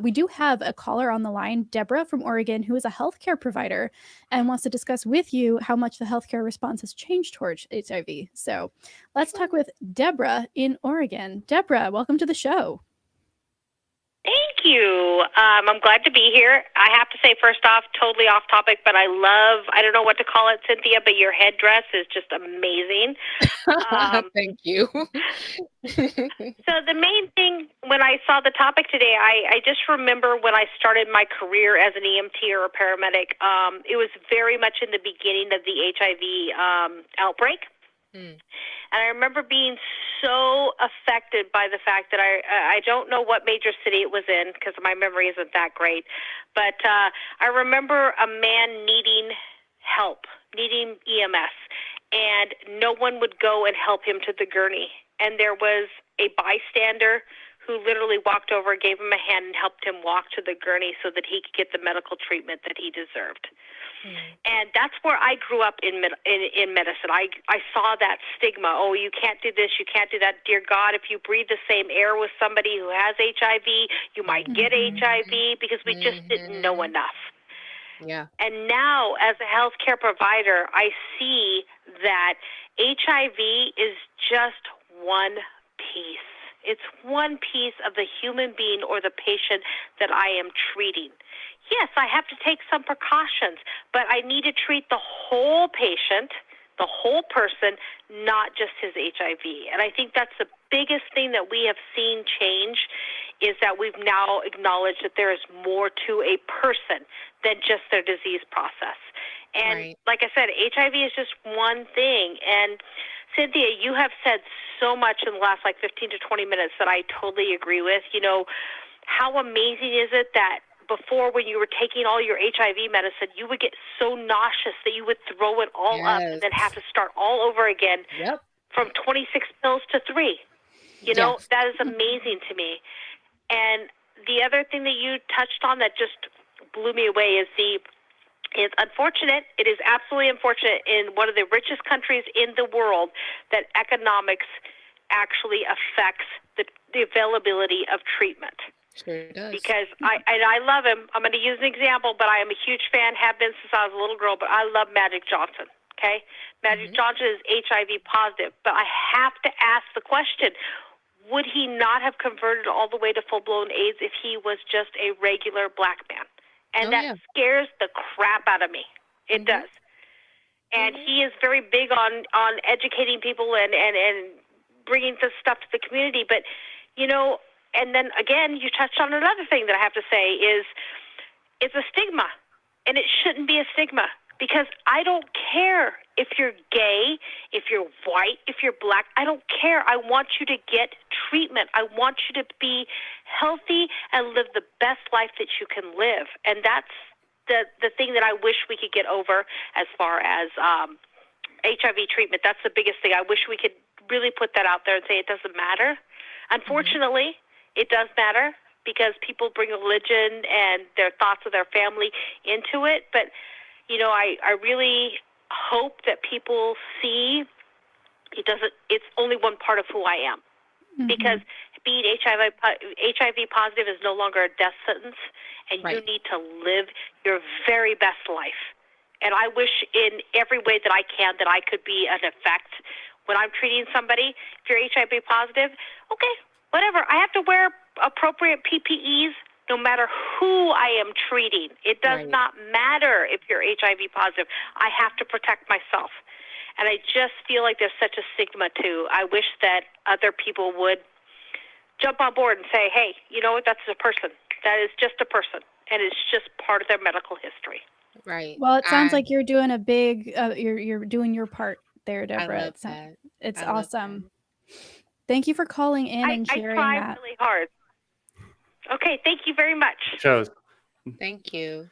We do have a caller on the line, Deborah from Oregon, who is a healthcare provider and wants to discuss with you how much the healthcare response has changed towards HIV. So let's talk with Deborah in Oregon. Deborah, welcome to the show. Thank you. I'm glad to be here. I have to say, first off, totally off topic, but I don't know what to call it, Cynthia, but your headdress is just amazing. Thank you. So the main thing, when I saw the topic today, I just remember when I started my career as an EMT or a paramedic, it was very much in the beginning of the HIV outbreak. And I remember being so affected by the fact that I don't know what major city it was in because my memory isn't that great, but I remember a man needing help, needing EMS, and no one would go and help him to the gurney. And there was a bystander who literally walked over, gave him a hand, and helped him walk to the gurney so that he could get the medical treatment that he deserved. And that's where I grew up in medicine. I saw that stigma. Oh, you can't do this, you can't do that. Dear God, if you breathe the same air with somebody who has HIV, you might get HIV, because we just didn't know enough. Yeah. And now, as a healthcare provider, I see that HIV is just one piece. It's one piece of the human being or the patient that I am treating. Yes, I have to take some precautions, but I need to treat the whole patient, the whole person, not just his HIV. And I think that's the biggest thing that we have seen change, is that we've now acknowledged that there is more to a person than just their disease process. And like I said, HIV is just one thing. And Cynthia, you have said so much in the last 15 to 20 minutes that I totally agree with. You know, how amazing is it that before, when you were taking all your HIV medicine, you would get so nauseous that you would throw it all up and then have to start all over again from 26 pills to 3. You know, that is amazing to me. And the other thing that you touched on that just blew me away is it's unfortunate. It is absolutely unfortunate in one of the richest countries in the world that economics actually affects the availability of treatment. Sure does. Because I love him. I'm going to use an example, but I am a huge fan, have been since I was a little girl, but I love Magic Johnson, okay? Magic Johnson is HIV positive, but I have to ask the question, would he not have converted all the way to full-blown AIDS if he was just a regular black man? And that scares the crap out of me. It does. And he is very big on educating people and bringing this stuff to the community, but, you know, and then, again, you touched on another thing that I have to say is it's a stigma, and it shouldn't be a stigma, because I don't care if you're gay, if you're white, if you're black. I don't care. I want you to get treatment. I want you to be healthy and live the best life that you can live, and that's the thing that I wish we could get over as far as HIV treatment. That's the biggest thing. I wish we could really put that out there and say it doesn't matter. Unfortunately, it does matter, because people bring religion and their thoughts of their family into it. But, you know, I really hope that people see it's only one part of who I am. Because being HIV positive is no longer a death sentence, and you need to live your very best life. And I wish in every way that I can that I could be an effect when I'm treating somebody. If you're HIV positive, okay, whatever. I have to wear appropriate PPEs no matter who I am treating. It does not matter if you're HIV positive. I have to protect myself. And I just feel like there's such a stigma, too. I wish that other people would jump on board and say, hey, you know what, that's a person. That is just a person, and it's just part of their medical history. Right. Well, it sounds like you're doing a big, you're doing your part there, Deborah. I love that. It's awesome. Thank you for calling in and sharing that. I try really hard. Okay, thank you very much. Shows. Thank you.